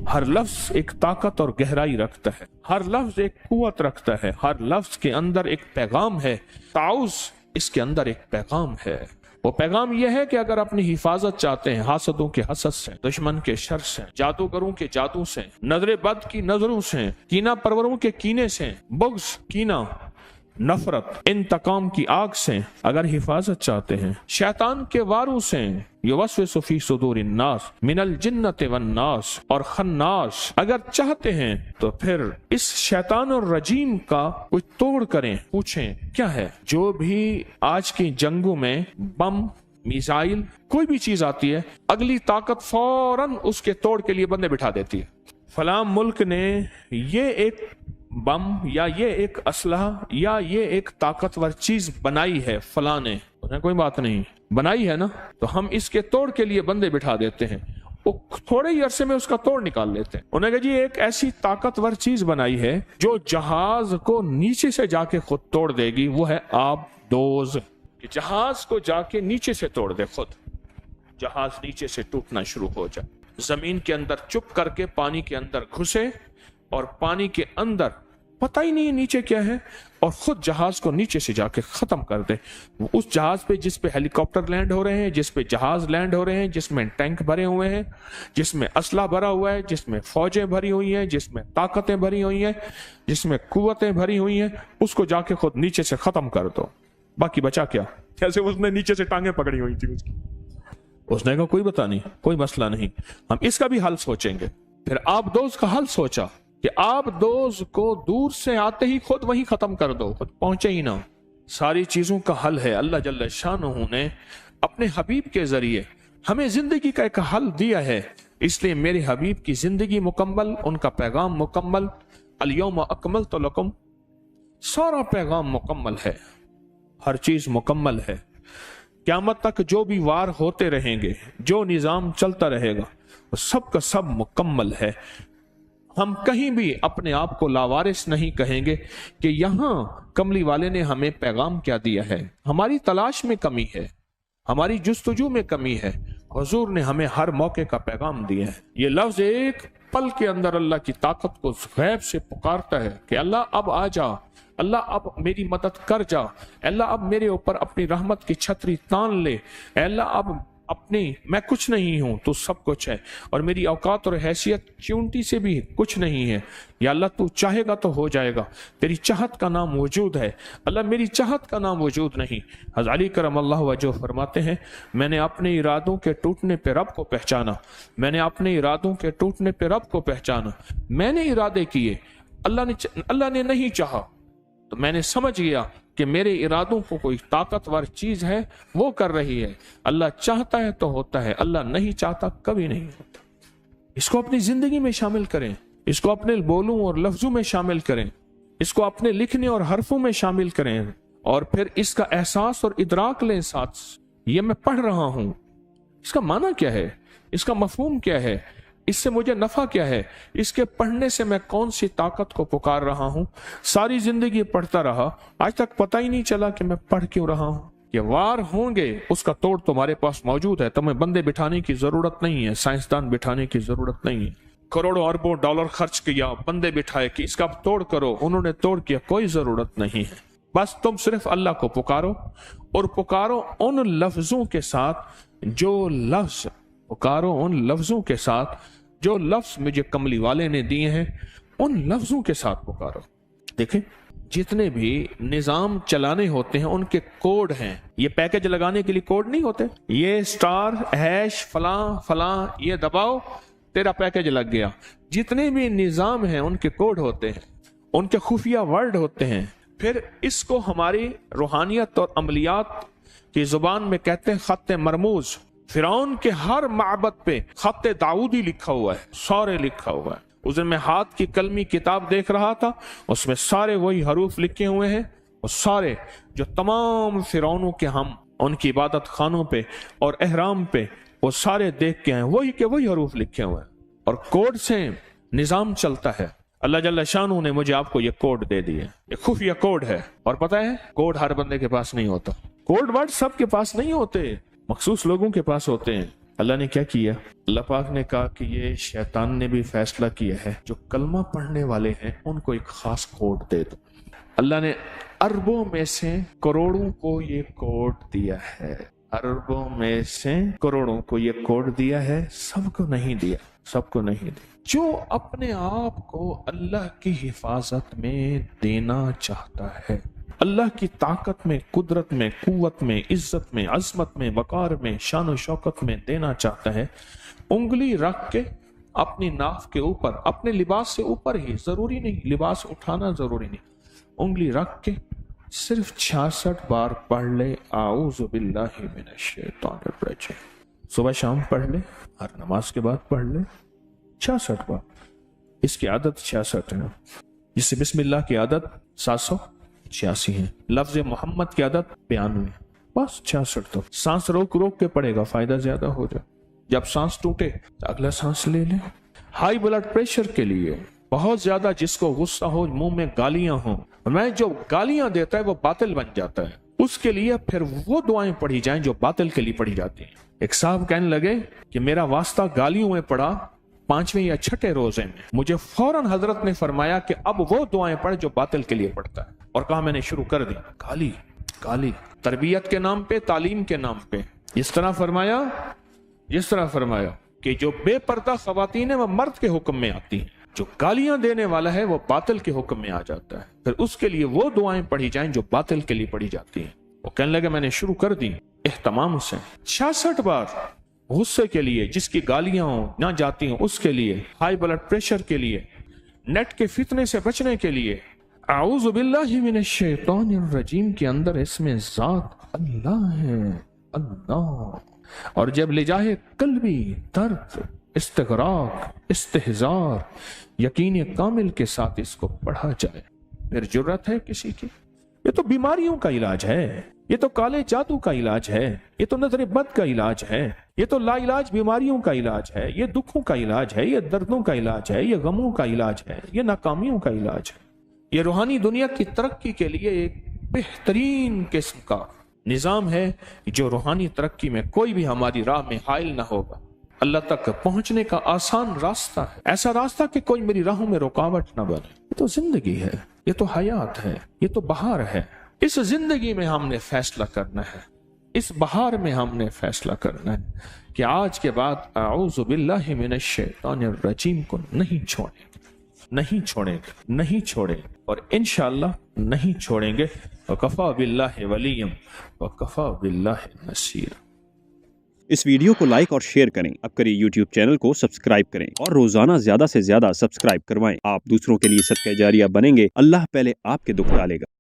हर लफ्ज एक ताकत और गहराई रखता है, हर लफ्ज एक कुव्वत रखता है, हर लफ्ज के अंदर एक पैगाम है। ताउज़ इसके अंदर एक पैगाम है। वो पैगाम यह है कि अगर अपनी हिफाजत चाहते हैं हासदों के हसद से, दुश्मन के शर से, जादूगरों के जादू से, नजर बद की नजरों से, कीना परवरों के कीने से, बुग़्ज़, कीना, नफरत, इंतकाम की आग से अगर हिफाजत चाहते हैं, शैतान के वारों से, युवस्विसु फी सुदूरिन नास मिनल जिन्नति वन नास और खन्नास, अगर चाहते हैं तो फिर इस शैतान और रजीम का कुछ तोड़ करें। पूछें क्या है? जो भी आज की जंगों में बम, मिसाइल, कोई भी चीज आती है, अगली ताकत फौरन उसके तोड़ के लिए बंदे बिठा देती है। फलां मुल्क ने ये एक बम या ये एक असलहा या ये एक ताकतवर चीज बनाई है, फलां ने, कोई बात नहीं, बनाई है ना, तो हम इसके तोड़ के लिए बंदे बिठा देते हैं। वो थोड़े ही अरसे में उसका तोड़ निकाल लेते हैं। उन्होंने कहा जी एक ऐसी ताकतवर चीज बनाई है जो जहाज को नीचे से जाके खुद तोड़ देगी, वो है आबदोज़। जहाज को जाके नीचे से तोड़ दे, खुद जहाज नीचे से टूटना शुरू हो जाए, जमीन के अंदर चुप करके पानी के अंदर घुसे और पानी के अंदर पता ही नहीं नीचे क्या है, और खुद जहाज को नीचे से जाके खत्म कर दे। उस जहाज पे जिस पे हेलीकॉप्टर लैंड हो रहे हैं, जिस पे जहाज लैंड हो रहे हैं, जिसमें टैंक भरे हुए हैं, जिसमें असला भरा हुआ है, जिसमें फौजें भरी हुई हैं, जिसमें ताकतें भरी हुई हैं, जिसमें कुव्वतें भरी हुई हैं, उसको जाके खुद नीचे से खत्म कर दो। बाकी बचा क्या? कैसे उसने नीचे से टांगे पकड़ी हुई थी उसकी। उसने कहा कोई बता नहीं, कोई मसला नहीं, हम इसका भी हल सोचेंगे। फिर आबदोज़ का हल सोचा कि आबदोज़ को दूर से आते ही खुद वहीं खत्म कर दो, खुद पहुंचे ही ना। सारी चीजों का हल है। अल्लाह जल्ल शानहू ने अपने हबीब के जरिए हमें जिंदगी का एक हल दिया है, इसलिए मेरे हबीब की जिंदगी मुकम्मल, उनका पैगाम मुकम्मल। अल-यौम अकमलतु लकुम, सारा पैगाम मुकम्मल है, हर चीज मुकम्मल है। क़यामत तक जो भी वार होते रहेंगे, जो निज़ाम चलता रहेगा, वो सब का सब मुकम्मल है। हम कहीं भी अपने आप को लावारिस नहीं कहेंगे कि यहां कमली वाले ने हमें पैगाम क्या दिया है। हमारी तलाश में कमी है, हमारी जुस्तजू में कमी है। हुजूर ने हमें हर मौके का पैगाम दिया है। ये लफ्ज एक पल के अंदर अल्लाह की ताकत को गैब से पुकारता है कि अल्लाह अब आ जा, अल्लाह अब मेरी मदद कर जा, अल्लाह अब मेरे ऊपर अपनी रहमत की छतरी तान ले, अल्लाह अब अपनी, मैं कुछ नहीं हूं, तो सब कुछ है, और मेरी औकात और हैसियत च्यूंटी से भी कुछ नहीं है। या अल्लाह तू चाहेगा तो हो जाएगा, तेरी चाहत का नाम वजूद है। अल्लाह मेरी चाहत का नाम वजूद नहीं। हज़रत अली करम अल्लाह वजह फरमाते हैं, मैंने अपने इरादों के टूटने पे रब को पहचाना, मैंने अपने इरादों के टूटने पे रब को पहचाना। मैंने इरादे किए, अल्लाह ने नहीं चाहा, तो मैंने समझ गया कि मेरे इरादों को कोई ताकतवर चीज है वो कर रही है। अल्लाह चाहता है तो होता है, अल्लाह नहीं चाहता कभी नहीं होता। इसको अपनी जिंदगी में शामिल करें, इसको अपने बोलों और लफ्जों में शामिल करें, इसको अपने लिखने और हरफों में शामिल करें, और फिर इसका एहसास और इदराक लें साथ। ये मैं पढ़ रहा हूं, इसका माना क्या है, इसका मफहूम क्या है, इससे मुझे नफा क्या है, इसके पढ़ने से मैं कौन सी ताकत को पुकार रहा हूं। सारी जिंदगी पढ़ता रहा, आज तक पता ही नहीं चला कि मैं पढ़ क्यों रहा हूं। ये वार होंगे, उसका तोड़ तुम्हारे पास मौजूद है। तुम्हें बंदे बिठाने की जरूरत नहीं है, साइंसदान बिठाने की जरूरत नहीं है। करोड़ों अरबों डॉलर खर्च किया, बंदे बिठाए कि इसका तोड़ करो, उन्होंने तोड़ किया, कोई जरूरत नहीं है। बस तुम सिर्फ अल्लाह को पुकारो, और पुकारो उन लफ्जों के साथ जो लफ्ज, पुकारो उन लफ्जों के साथ जो लफ्ज मुझे कमली वाले ने दिए हैं, उन लफ्जों के साथ पुकारो। देखें, जितने भी निजाम चलाने होते हैं उनके कोड हैं। ये पैकेज लगाने के लिए कोड नहीं होते, ये स्टार हैश फलां फलां ये दबाओ तेरा पैकेज लग गया। जितने भी निजाम हैं उनके कोड होते हैं, उनके खुफिया वर्ड होते हैं। फिर इसको हमारी रूहानियत और अमलियात की जुबान में कहते हैं खत्ते मरमूज। फिरौन के हर माबद पे खत्ते दाऊदी लिखा हुआ है, सारे लिखा हुआ है। उस दिन मैं हाथ की कलमी किताब देख रहा था, उसमें सारे वही हरूफ लिखे हुए हैं, और सारे जो तमाम फिरौनों के हम उनकी इबादत खानों पे और एहराम पे वो सारे देख के हैं, वही के वही हरूफ लिखे हुए हैं, और कोड से निजाम चलता है। अल्लाह जल्ल शानहू ने मुझे आपको ये कोड दे दिए, ये खुफिया कोड है। और पता है, कोड हर बंदे के पास नहीं होता, कोड वर्ड सबके पास नहीं होते, मखसूस लोगों के पास होते हैं। अल्लाह ने क्या किया? अल्लाह पाक ने कहा कि ये शैतान ने भी फैसला किया है जो कलमा पढ़ने वाले हैं उनको एक खास कोड दे दो। अल्लाह ने अरबों में से करोड़ों को ये कोड दिया है, अरबों में से करोड़ों को ये कोड दिया है, सबको नहीं दिया, सबको नहीं दिया। जो अपने आप को अल्लाह की हिफाजत में देना चाहता है, अल्लाह की ताकत में, कुदरत में, कुव्वत में, इज्जत में, अजमत में, वकार में, शान शौकत में देना चाहता है, उंगली रख के अपनी नाफ के ऊपर, अपने लिबास से ऊपर ही, जरूरी नहीं लिबास उठाना जरूरी नहीं, उंगली रख के सिर्फ 66 बार पढ़ ले आऊज़ु बिल्लाहि मिनश शैतानिर रजीम। सुबह शाम पढ़ ले, हर नमाज के बाद पढ़ ले 66 बार। इसकी आदत 66 है। जिससे बिस्मिल्लाह की आदत 786 है, लफ्ज मोहम्मद की आदत 92, बस 66 तो सांस रोक रोक के पड़ेगा, फायदा ज्यादा हो जाए। जब सांस टूटे तो अगला सांस ले ले। हाई ब्लड प्रेशर के लिए बहुत ज्यादा जिसको गुस्सा हो, मुंह में गालियां हो, मैं जो गालियां देता है वो बातिल बन जाता है, उसके लिए फिर वो दुआएं पढ़ी जाएं जो बातिल के लिए पढ़ी जाती हैं। एक साहब कहने लगे कि मेरा वास्ता गालियों में पड़ा 5वें या 6ठे रोजे में, मुझे फौरन हजरत ने फरमाया कि अब वो दुआएं पढ़ जो बातिल के लिए पढ़ता है, और कहा मैंने शुरू कर दी। गाली गाली तरबियत के नाम पे, तालीम के नाम पे। जिस तरह फरमाया कि जो बेपर्दा खवातीन है वह मर्द के हुक्म में आती हैं, जो गालियां देने वाला है वो बातिल के हुक्म में आ जाता है, फिर उसके लिए वो दुआएं पढ़ी जाएं जो बातिल के लिए पढ़ी जाती हैं। वो कहने लगे मैंने शुरू कर दी एहतमाम से 66 बार। गुस्से के लिए, जिसकी गालियां हो ना जाती हो उसके लिए, हाई ब्लड प्रेशर के लिए, नेट के फितने से बचने के लिए, आऊज़ु बिल्लाहि मिनश शैतानिर रजीम के अंदर इसमें जात अल्लाह है, अल्लाह। और जब ले जाए कल्बी दर्द, इस्तिग़राक़, इस्तिहज़ार, यकीन कामिल के साथ इसको पढ़ा जाए, फिर जुर्रत है किसी की? ये तो बीमारियों का इलाज है, ये तो काले जादू का इलाज है, ये तो नजर बद का इलाज है, ये तो लाइलाज बीमारियों का इलाज है, ये दुखों का इलाज है, ये दर्दों का इलाज है, ये गमों का इलाज है, ये नाकामियों का इलाज है। ये रूहानी दुनिया की तरक्की के लिए एक बेहतरीन किस्म का निजाम है जो रूहानी तरक्की में कोई भी हमारी राह में हाइल ना होगा। अल्लाह तक पहुंचने का आसान रास्ता है, ऐसा रास्ता कि कोई मेरी राहों में रुकावट ना बने। ये तो जिंदगी है, ये तो हयात है, ये तो बहार है। इस जिंदगी में हमने फैसला करना है, इस बहार में हमने फैसला करना है कि आज के बाद आऊज़ु बिल्लाहि मिनश शैतानिर रजीम को नहीं छोड़ेंगे और इंशाअल्लाह नहीं छोड़ेंगे। वकफ़ा बिल्लाहि वलिय्यम वकफ़ा बिल्लाहि नसीरा। इस वीडियो को लाइक और शेयर करें, अब करिए YouTube चैनल को सब्सक्राइब करें और रोजाना ज्यादा से ज्यादा सब्सक्राइब करवाएं। आप दूसरों के लिए सदका जारिया बनेंगे, अल्लाह पहले आपके दुख टालेगा।